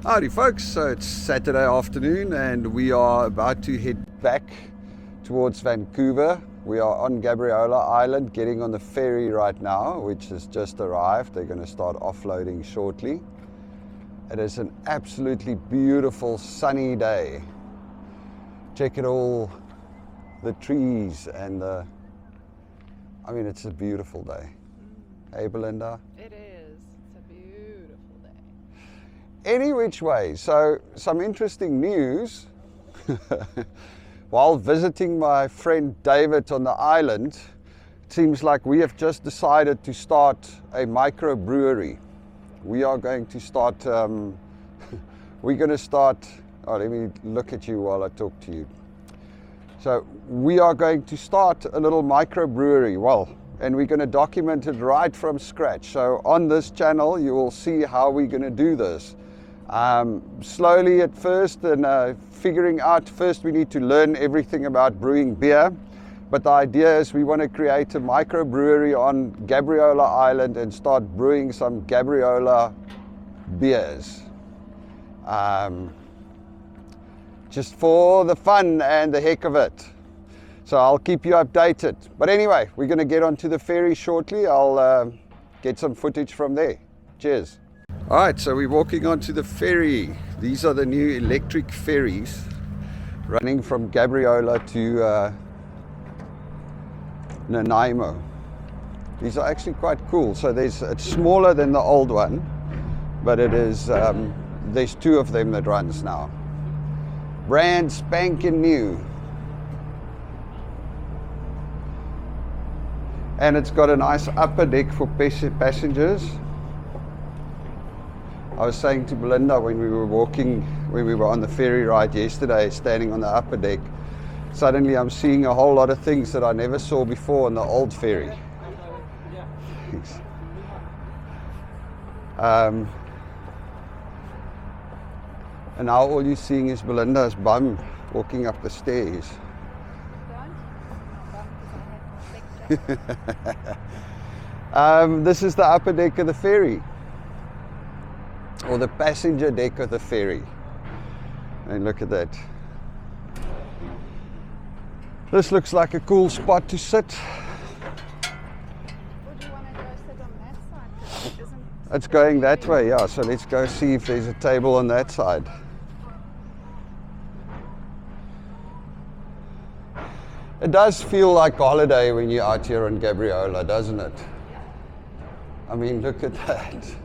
Howdy folks, so it's Saturday afternoon and we are about to head back towards Vancouver. We are on Gabriola Island getting on the ferry right now, which has just arrived. They're going to start offloading shortly. It is an absolutely beautiful sunny day. Check it all, the trees and it's a beautiful day. Hey Belinda? It is. It's a beautiful day. Any which way, so some interesting news. While visiting my friend David on the island, it seems like we have just decided to start a microbrewery. We are going to start, oh, let me look at you while I talk to you. So we are going to start a little microbrewery, and we're going to document it right from scratch. So on this channel, you will see how we're going to do this. Slowly at first, and figuring out first we need to learn everything about brewing beer. But the idea is we want to create a microbrewery on Gabriola Island and start brewing some Gabriola beers. Just for the fun and the heck of it. So I'll keep you updated. But anyway, we're going to get onto the ferry shortly. I'll get some footage from there. Cheers. All right, so we're walking onto the ferry. These are the new electric ferries running from Gabriola to Nanaimo. These are actually quite cool. So it's smaller than the old one, but it is there's two of them that runs now. Brand spanking new. And it's got a nice upper deck for passengers. I was saying to Belinda when we were on the ferry ride yesterday, standing on the upper deck, suddenly I'm seeing a whole lot of things that I never saw before on the old ferry. Thanks. And now all you're seeing is Belinda's bum walking up the stairs. This is the upper deck of the ferry, or the passenger deck of the ferry. And look at that. This looks like a cool spot to sit. Would you want to go sit on that side? It's going that way, yeah. So let's go see if there's a table on that side. It does feel like a holiday when you're out here on Gabriola, doesn't it? I mean, look at that.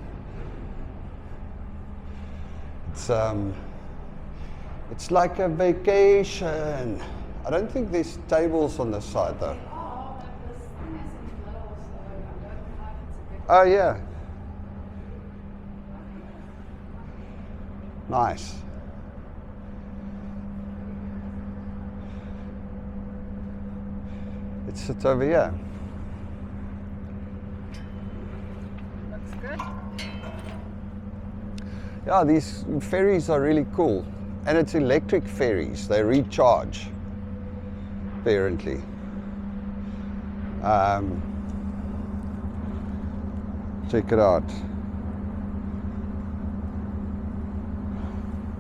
It's like a vacation. I don't think there's tables on this side though. Oh yeah. Nice. It sits over here. Looks good. Yeah, these ferries are really cool. And it's electric ferries. They recharge, apparently. Check it out.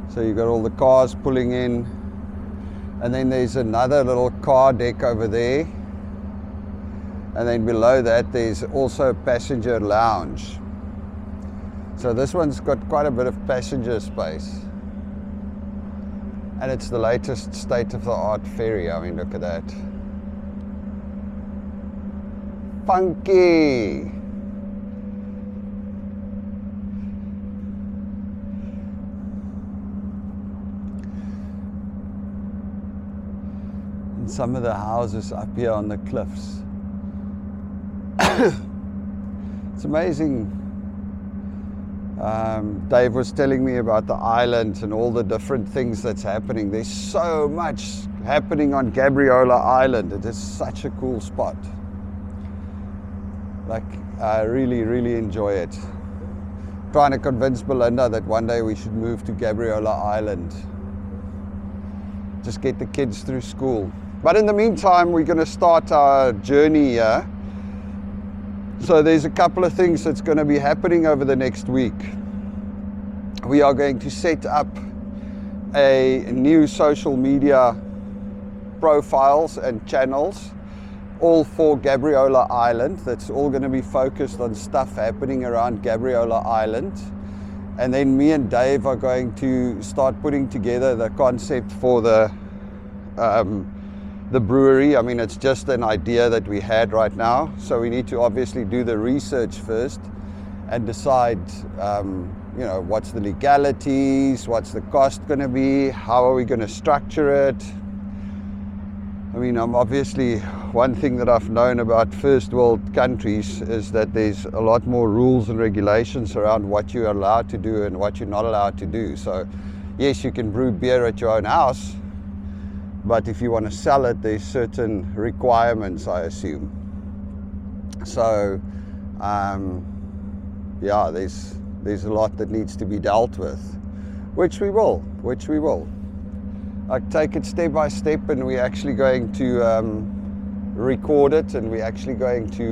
So you've got all the cars pulling in. And then there's another little car deck over there. And then below that there's also a passenger lounge. So this one's got quite a bit of passenger space. And it's the latest state-of-the-art ferry. I mean, look at that. Funky! And some of the houses up here on the cliffs. It's amazing. Dave was telling me about the island and all the different things that's happening. There's so much happening on Gabriola Island. It is such a cool spot. Like, I really, really enjoy it. Trying to convince Belinda that one day we should move to Gabriola Island. Just get the kids through school. But in the meantime, we're going to start our journey here. So there's a couple of things that's going to be happening over the next week. we are going to set up a new social media profiles and channels, all for Gabriola Island. That's all going to be focused on stuff happening around Gabriola Island. And then me and Dave are going to start putting together the concept for the brewery. I mean, it's just an idea that we had right now, so we need to obviously do the research first and decide, you know, what's the legalities, what's the cost going to be, how are we going to structure it. I mean, obviously, one thing that I've known about first world countries is that there's a lot more rules and regulations around what you're allowed to do and what you're not allowed to do. So, yes, you can brew beer at your own house, but if you want to sell it, there's certain requirements, I assume. So, yeah, there's a lot that needs to be dealt with, which we will. I take it step by step, and we're actually going to record it, and we're actually going to,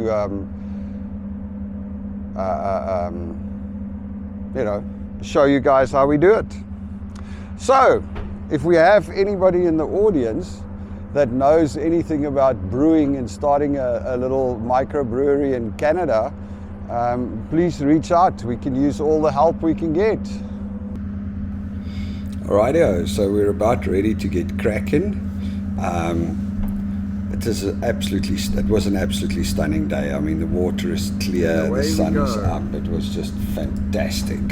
you know, show you guys how we do it. So, if we have anybody in the audience that knows anything about brewing and starting a little microbrewery in Canada, please reach out. We can use all the help we can get. Alrighty, so we're about ready to get cracking. It was an absolutely stunning day. I mean, the water is clear, the sun is up. It was just fantastic.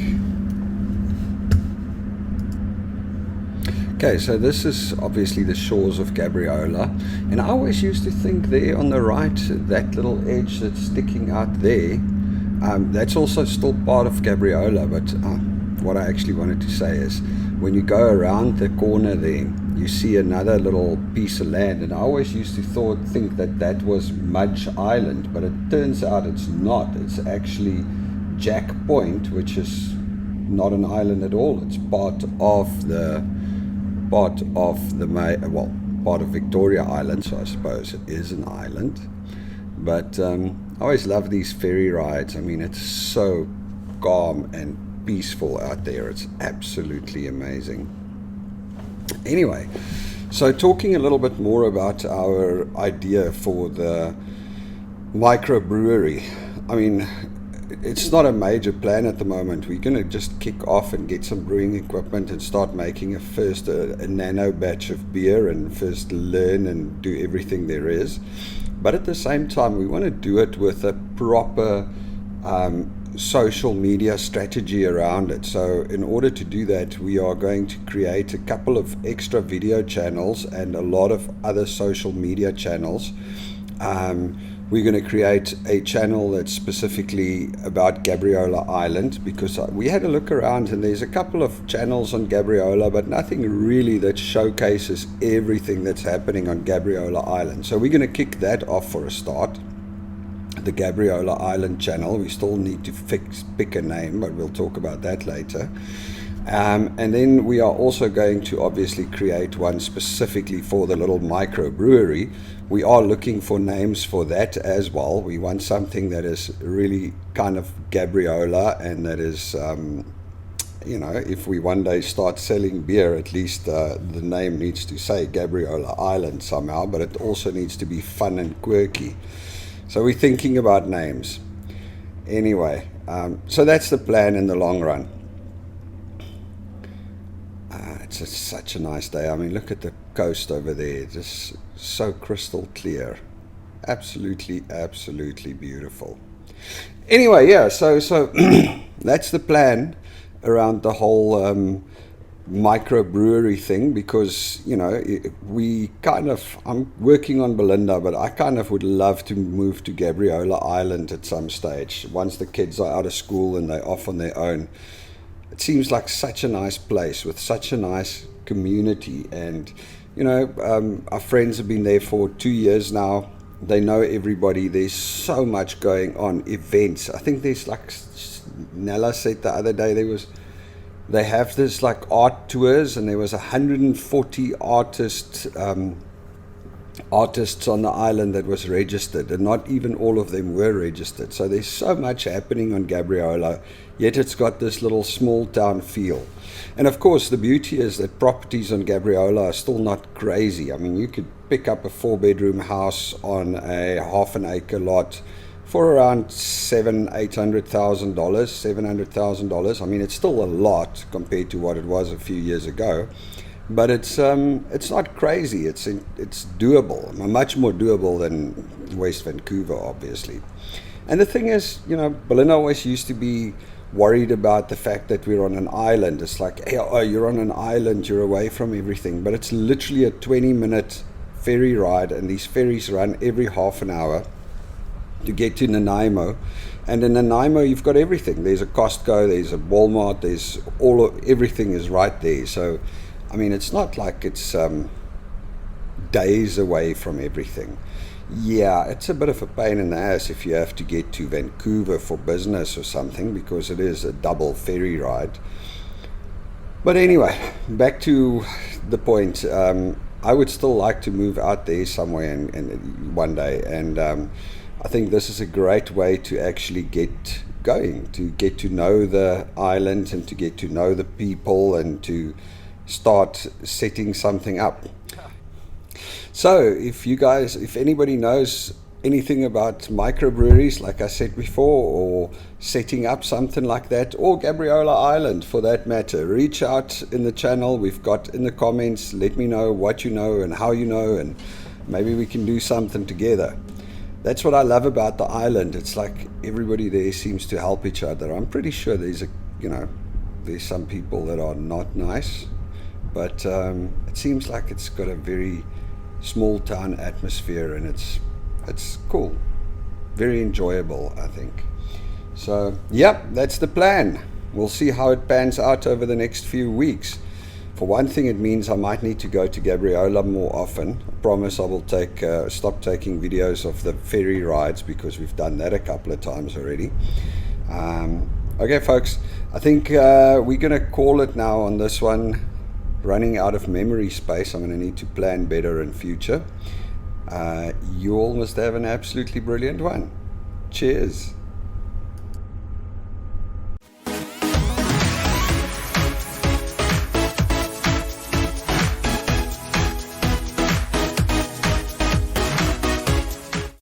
Okay, so this is obviously the shores of Gabriola, and I always used to think there on the right, that little edge that's sticking out there, that's also still part of Gabriola. But what I actually wanted to say is, when you go around the corner there, you see another little piece of land, and I always used to think that was Mudge Island, but it turns out it's not. It's actually Jack Point, which is not an island at all. It's part of Victoria Island, so I suppose it is an island. But I always love these ferry rides. I mean, it's so calm and peaceful out there. It's absolutely amazing. Anyway, so talking a little bit more about our idea for the microbrewery. I mean, it's not a major plan at the moment. We're going to just kick off and get some brewing equipment and start making a nano batch of beer, and first learn and do everything there is. But at the same time, we want to do it with a proper social media strategy around it. So in order to do that, we are going to create a couple of extra video channels and a lot of other social media channels. We're going to create a channel that's specifically about Gabriola Island, because we had a look around and there's a couple of channels on Gabriola, but nothing really that showcases everything that's happening on Gabriola Island. So we're going to kick that off for a start. The Gabriola Island channel. We still need to pick a name, but we'll talk about that later. And then we are also going to obviously create one specifically for the little microbrewery. We are looking for names for that as well. We want something that is really kind of Gabriola, and that is, you know, if we one day start selling beer, at least the name needs to say Gabriola Island somehow, but it also needs to be fun and quirky. So we're thinking about names. Anyway, so that's the plan in the long run. It's such a nice day. I mean, look at the coast over there. Just so crystal clear. Absolutely, absolutely beautiful. Anyway, yeah, so that's the plan around the whole microbrewery thing, because, you know, I'm working on Belinda, but I kind of would love to move to Gabriola Island at some stage once the kids are out of school and they're off on their own. It seems like such a nice place with such a nice community, and, you know, our friends have been there for 2 years now. They know everybody. There's so much going on, events. I think there's, like Nella said the other day, they have this like art tours, and there was 140 artists artists on the island that was registered, and not even all of them were registered. So there's so much happening on Gabriola, yet it's got this little small town feel. And of course, the beauty is that properties on Gabriola are still not crazy. I mean, you could pick up a 4-bedroom house on a half an acre lot for around $700,000, $700,000. I mean, it's still a lot compared to what it was a few years ago, but it's not crazy. It's doable, much more doable than West Vancouver, obviously. And the thing is, you know, Belinda always used to be worried about the fact that we're on an island. It's like, hey, oh, you're on an island, you're away from everything. But it's literally a 20-minute ferry ride, and these ferries run every half an hour to get to Nanaimo. And in Nanaimo, you've got everything. There's a Costco, there's a Walmart, there's everything is right there. So, I mean, it's not like it's days away from everything. Yeah, it's a bit of a pain in the ass if you have to get to Vancouver for business or something, because it is a double ferry ride. But anyway, back to the point. I would still like to move out there somewhere and one day, and I think this is a great way to actually get going, to get to know the island and to get to know the people and to start setting something up. So if anybody knows anything about microbreweries, like I said before, or setting up something like that, or Gabriola Island for that matter, reach out in the channel. We've got in the comments, let me know what you know and how you know, and maybe we can do something together. That's what I love about the island. It's like everybody there seems to help each other. I'm pretty sure there's some people that are not nice, but it seems like it's got a very small town atmosphere, and it's cool, very enjoyable, I think. So yeah, that's the plan. We'll see how it pans out over the next few weeks. For one thing, it means I might need to go to Gabriola more often. I promise I will stop taking videos of the ferry rides, because we've done that a couple of times already. Okay folks, I think we're gonna call it now on this one. Running out of memory space. I'm going to need to plan better in future. You all must have an absolutely brilliant one. Cheers.